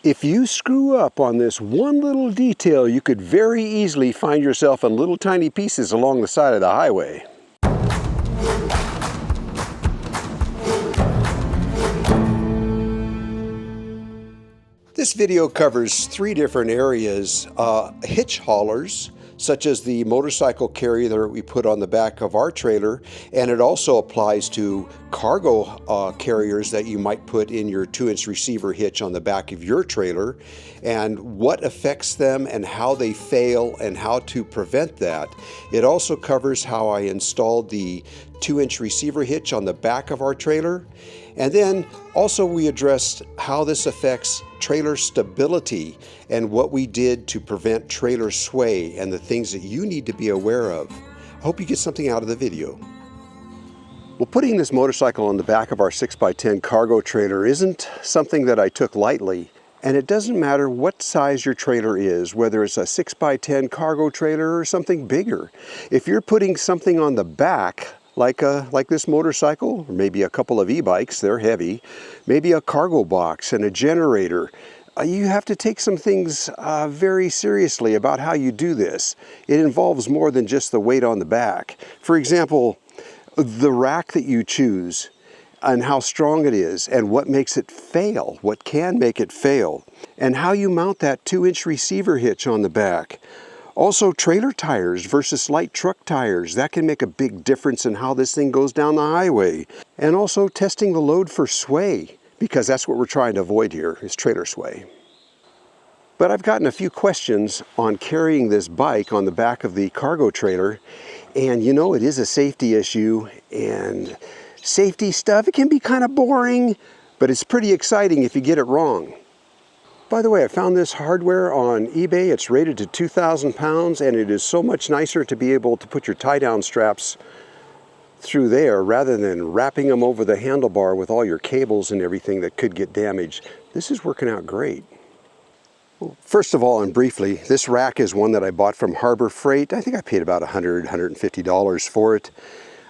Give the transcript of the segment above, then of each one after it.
If you screw up on this one little detail, you could very easily find yourself in little tiny pieces along the side of the highway. This video covers three different areas: hitch haulers, such as the motorcycle carrier that we put on the back of our trailer, and it also applies to cargo carriers that you might put in your 2-inch receiver hitch on the back of your trailer, and what affects them and how they fail and how to prevent that. It also covers how I installed the 2-inch receiver hitch on the back of our trailer. And then also we addressed how this affects trailer stability and what we did to prevent trailer sway and the things that you need to be aware of. I hope you get something out of the video. Well, putting this motorcycle on the back of our 6x10 cargo trailer isn't something that I took lightly. And it doesn't matter what size your trailer is, whether it's a 6x10 cargo trailer or something bigger. If you're putting something on the back, like this motorcycle, or maybe a couple of e-bikes, they're heavy, maybe a cargo box and a generator, you have to take some things very seriously about how you do this. It involves more than just the weight on the back. For example, the rack that you choose and how strong it is and what makes it fail, what can make it fail, and how you mount that 2-inch receiver hitch on the back. Also, trailer tires versus light truck tires. That can make a big difference in how this thing goes down the highway. And also testing the load for sway, because that's what we're trying to avoid here, is trailer sway. But I've gotten a few questions on carrying this bike on the back of the cargo trailer. And you know, it is a safety issue, and safety stuff, it can be kind of boring, but it's pretty exciting if you get it wrong. By the way, I found this hardware on eBay. It's rated to 2,000 pounds, and it is so much nicer to be able to put your tie-down straps through there rather than wrapping them over the handlebar with all your cables and everything that could get damaged. This is working out great. Well, first of all, and briefly, this rack is one that I bought from Harbor Freight. I think I paid about $100, $150 for it.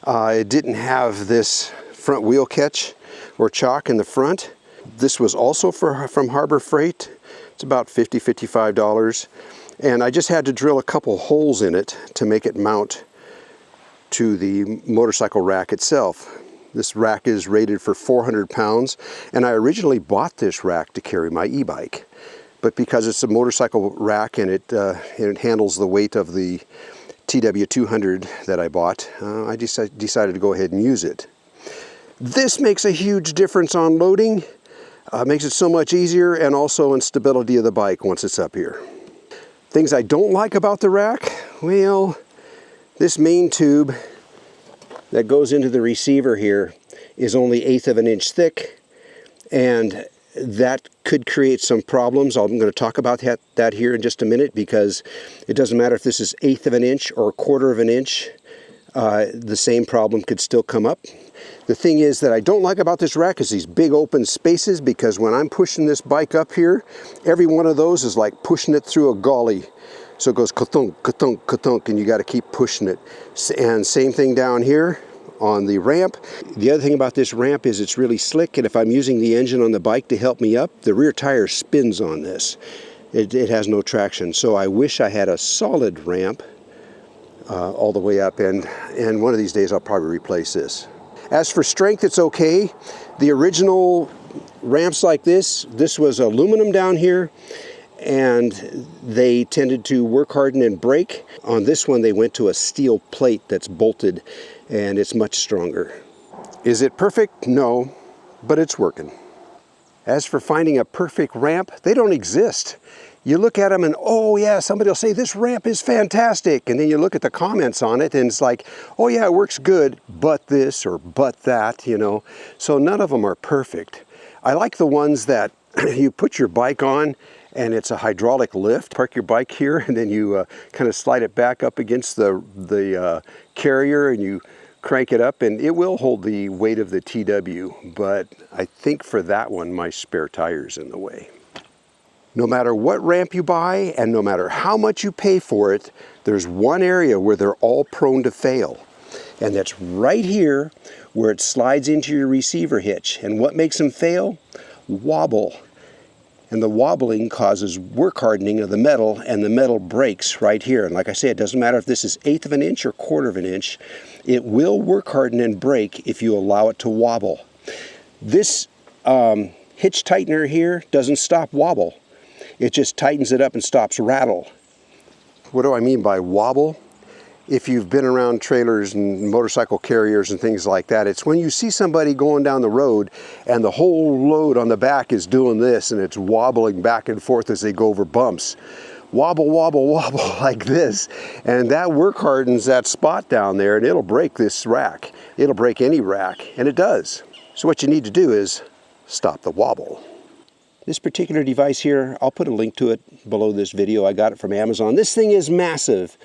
It didn't have this front wheel catch or chock in the front. This was also from Harbor Freight. It's about $50, $55. And I just had to drill a couple holes in it to make it mount to the motorcycle rack itself. This rack is rated for 400 pounds, and I originally bought this rack to carry my e-bike. But because it's a motorcycle rack and it handles the weight of the TW200 that I bought, I decided to go ahead and use it. This makes a huge difference on loading. Makes it so much easier, and also in stability of the bike once it's up here. Things I don't like about the rack, well, this main tube that goes into the receiver here is only 1/8 of an inch thick, and that could create some problems. I'm going to talk about that here in just a minute, because it doesn't matter if this is 1/8 of an inch or 1/4 of an inch, the same problem could still come up. The thing is that I don't like about this rack is these big open spaces, because when I'm pushing this bike up here, every one of those is like pushing it through a gully. So it goes ka-thunk, ka-thunk, ka-thunk, and you got to keep pushing it. And same thing down here on the ramp. The other thing about this ramp is it's really slick, and if I'm using the engine on the bike to help me up, the rear tire spins on this. It has no traction. So I wish I had a solid ramp all the way up, and one of these days I'll probably replace this. As for strength, it's okay. The original ramps like this was aluminum down here, and they tended to work harden and break. On this one, they went to a steel plate that's bolted, and it's much stronger. Is it perfect? No, but it's working. As for finding a perfect ramp, they don't exist. You look at them and, oh yeah, somebody will say this ramp is fantastic. And then you look at the comments on it and it's like, oh yeah, it works good, but this or but that, you know. So none of them are perfect. I like the ones that you put your bike on and it's a hydraulic lift. Park your bike here and then you kind of slide it back up against the carrier and you crank it up, and it will hold the weight of the TW. But I think for that one, my spare tire's in the way. No matter what ramp you buy and no matter how much you pay for it, there's one area where they're all prone to fail. And that's right here where it slides into your receiver hitch. And what makes them fail? Wobble. And the wobbling causes work hardening of the metal, and the metal breaks right here. And like I say, it doesn't matter if this is 1/8 of an inch or 1/4 of an inch. It will work harden and break if you allow it to wobble. This hitch tightener here doesn't stop wobble. It just tightens it up and stops rattle. What do I mean by wobble? If you've been around trailers and motorcycle carriers and things like that, it's when you see somebody going down the road and the whole load on the back is doing this and it's wobbling back and forth as they go over bumps. Wobble, wobble, wobble like this. And that work hardens that spot down there, and it'll break this rack. It'll break any rack, and it does. So what you need to do is stop the wobble. This particular device here, I'll put a link to it below this video. I got it from Amazon. This thing is massive.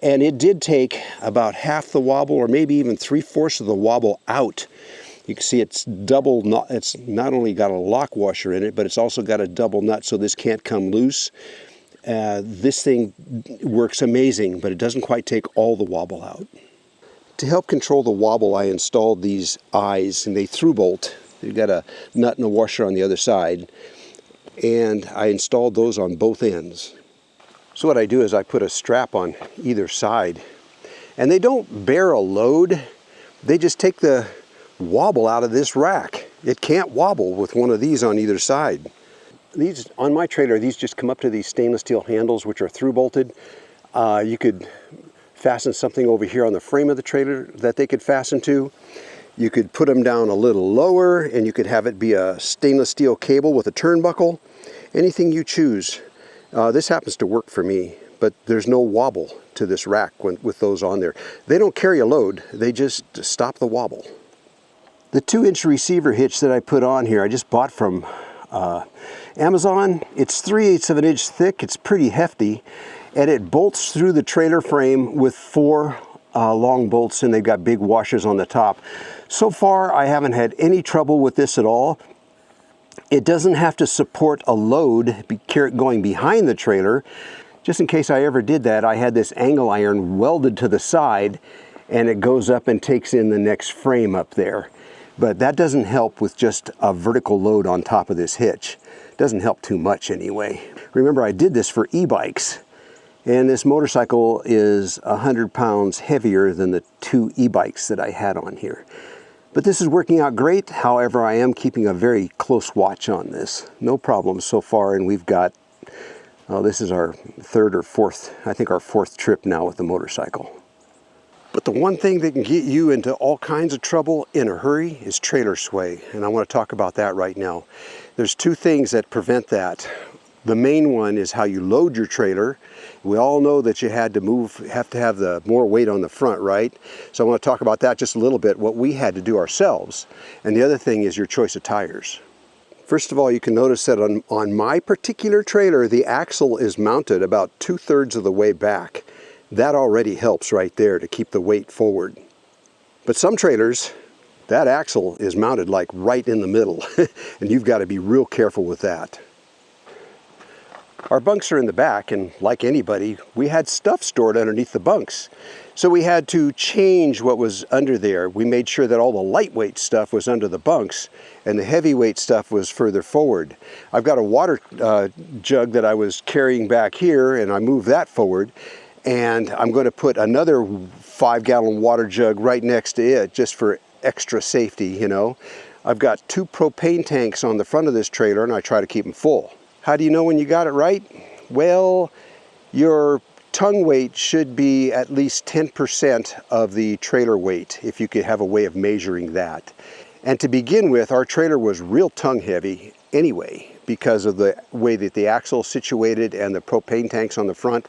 And it did take about half the wobble, or maybe even 3/4 of the wobble out. You can see it's double, it's not only got a lock washer in it, but it's also got a double nut so this can't come loose. This thing works amazing, but it doesn't quite take all the wobble out. To help control the wobble, I installed these eyes, and they through bolt. You've got a nut and a washer on the other side, and I installed those on both ends. So what I do is I put a strap on either side, and they don't bear a load. They just take the wobble out of this rack. It can't wobble with one of these on either side. These, on my trailer, these just come up to these stainless steel handles, which are through bolted. You could fasten something over here on the frame of the trailer that they could fasten to. You could put them down a little lower, and you could have it be a stainless steel cable with a turnbuckle. Anything you choose. This happens to work for me, but there's no wobble to this rack with those on there. They don't carry a load, they just stop the wobble. The 2-inch receiver hitch that I put on here, I just bought from Amazon. It's 3/8 of an inch thick, it's pretty hefty, and it bolts through the trailer frame with 4 long bolts, and they've got big washers on the top. So far, I haven't had any trouble with this at all. It doesn't have to support a load going behind the trailer. Just in case I ever did that, I had this angle iron welded to the side, and it goes up and takes in the next frame up there. But that doesn't help with just a vertical load on top of this hitch. It doesn't help too much anyway. Remember, I did this for e-bikes, and this motorcycle is 100 pounds heavier than the 2 e-bikes that I had on here. But this is working out great. However, I am keeping a very close watch on this. No problems so far, and we've got, this is our 3rd or 4th, I think our 4th trip now with the motorcycle. But the one thing that can get you into all kinds of trouble in a hurry is trailer sway, and I want to talk about that right now. There's 2 things that prevent that. The main one is how you load your trailer. We all know that you have to have the more weight on the front, right? So I want to talk about that just a little bit, what we had to do ourselves. And the other thing is your choice of tires. First of all, you can notice that on my particular trailer, the axle is mounted about 2/3 of the way back. That already helps right there to keep the weight forward. But some trailers, that axle is mounted like right in the middle, and you've got to be real careful with that. Our bunks are in the back, and like anybody, we had stuff stored underneath the bunks. So we had to change what was under there. We made sure that all the lightweight stuff was under the bunks, and the heavyweight stuff was further forward. I've got a water jug that I was carrying back here, and I moved that forward. And I'm going to put another 5-gallon water jug right next to it, just for extra safety, you know. I've got 2 propane tanks on the front of this trailer, and I try to keep them full. How do you know when you got it right? Well, your tongue weight should be at least 10% of the trailer weight, if you could have a way of measuring that. And to begin with, our trailer was real tongue heavy anyway, because of the way that the axle is situated and the propane tanks on the front.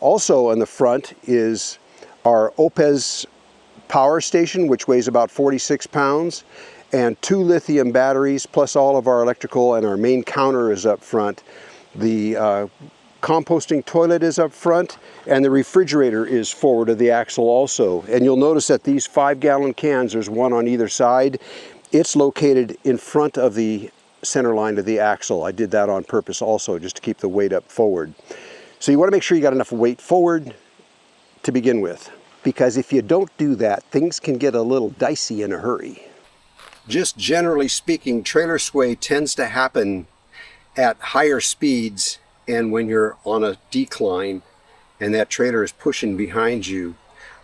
Also on the front is our Opez power station, which weighs about 46 pounds. And 2 lithium batteries, plus all of our electrical, and our main counter is up front. The composting toilet is up front, and the refrigerator is forward of the axle also. And you'll notice that these 5-gallon cans, there's one on either side. It's located in front of the center line of the axle. I did that on purpose also, just to keep the weight up forward. So you want to make sure you got enough weight forward to begin with, because if you don't do that, things can get a little dicey in a hurry. Just generally speaking, trailer sway tends to happen at higher speeds and when you're on a decline and that trailer is pushing behind you,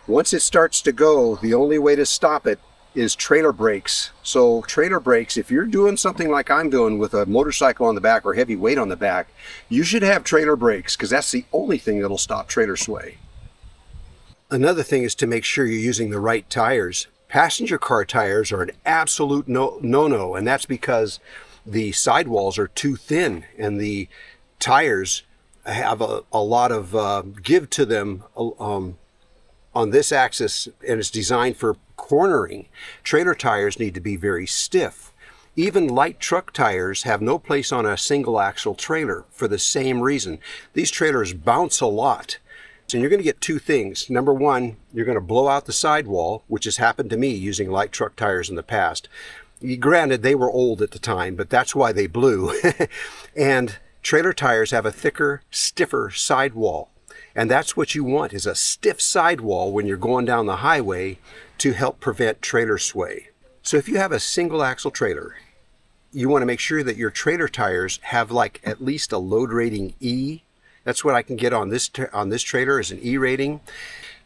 once it starts to go, the only way to stop it is trailer brakes. So trailer brakes, if you're doing something like I'm doing with a motorcycle on the back or heavy weight on the back, you should have trailer brakes because that's the only thing that'll stop trailer sway. Another thing is to make sure you're using the right tires. Passenger car tires are an absolute no-no, and that's because the sidewalls are too thin and the tires have a lot of give to them on this axis, and it's designed for cornering. Trailer tires need to be very stiff. Even light truck tires have no place on a single axle trailer for the same reason. These trailers bounce a lot. And you're going to get two things. Number one, you're going to blow out the sidewall, which has happened to me using light truck tires in the past. Granted, they were old at the time, but that's why they blew. And trailer tires have a thicker, stiffer sidewall. And that's what you want, is a stiff sidewall when you're going down the highway to help prevent trailer sway. So if you have a single axle trailer, you want to make sure that your trailer tires have like at least a load rating E. That's what I can get on this trailer is an E rating.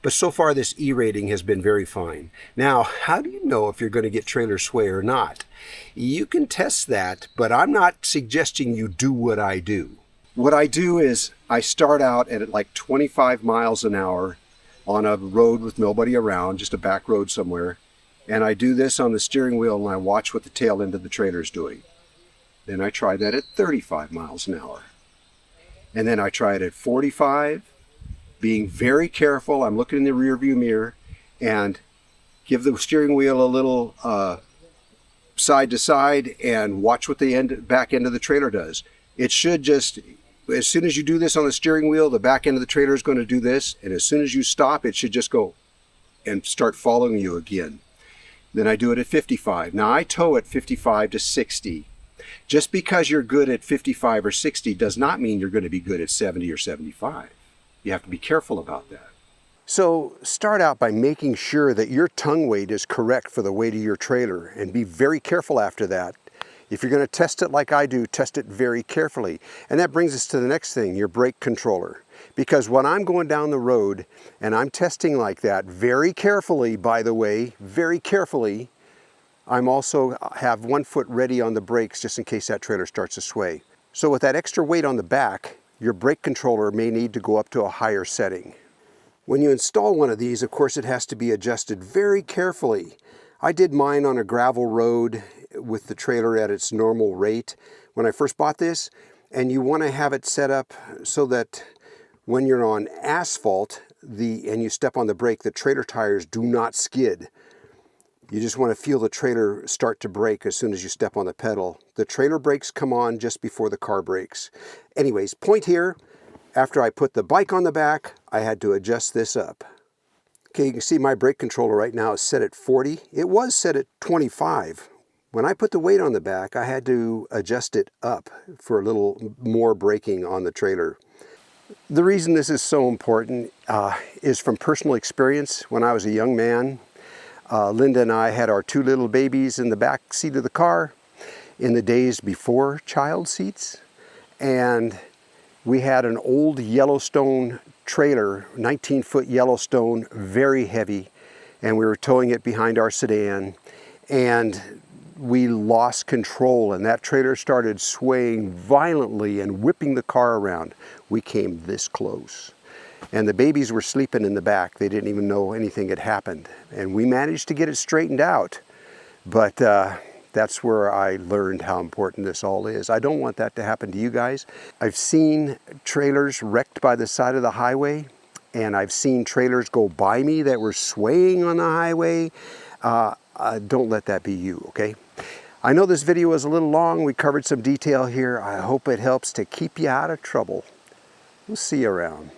But so far this E rating has been very fine. Now, how do you know if you're going to get trailer sway or not? You can test that, but I'm not suggesting you do what I do. What I do is I start out at like 25 miles an hour on a road with nobody around, just a back road somewhere. And I do this on the steering wheel and I watch what the tail end of the trailer is doing. Then I try that at 35 miles an hour. And then I try it at 45, being very careful. I'm looking in the rearview mirror and give the steering wheel a little side to side and watch what the back end of the trailer does. It should just, as soon as you do this on the steering wheel, the back end of the trailer is going to do this. And as soon as you stop, it should just go and start following you again. Then I do it at 55. Now I tow at 55 to 60. Just because you're good at 55 or 60 does not mean you're going to be good at 70 or 75. You have to be careful about that. So start out by making sure that your tongue weight is correct for the weight of your trailer, and be very careful after that. If you're going to test it like I do, test it very carefully. And that brings us to the next thing, your brake controller. Because when I'm going down the road and I'm testing like that, very carefully, by the way, very carefully, I'm also have one foot ready on the brakes just in case that trailer starts to sway. So with that extra weight on the back, your brake controller may need to go up to a higher setting. When you install one of these, of course, it has to be adjusted very carefully. I did mine on a gravel road with the trailer at its normal rate when I first bought this, and you want to have it set up so that when you're on asphalt and you step on the brake, the trailer tires do not skid. You just want to feel the trailer start to brake as soon as you step on the pedal. The trailer brakes come on just before the car brakes. Anyways, point here, after I put the bike on the back, I had to adjust this up. Okay, you can see my brake controller right now is set at 40. It was set at 25. When I put the weight on the back, I had to adjust it up for a little more braking on the trailer. The reason this is so important is from personal experience. When I was a young man, Linda and I had our two little babies in the back seat of the car in the days before child seats. And we had an old Yellowstone trailer, 19-foot Yellowstone, very heavy. And we were towing it behind our sedan. And we lost control and that trailer started swaying violently and whipping the car around. We came this close. And the babies were sleeping in the back. They didn't even know anything had happened. And we managed to get it straightened out. But that's where I learned how important this all is. I don't want that to happen to you guys. I've seen trailers wrecked by the side of the highway. And I've seen trailers go by me that were swaying on the highway. Don't let that be you, okay? I know this video was a little long. We covered some detail here. I hope it helps to keep you out of trouble. We'll see you around.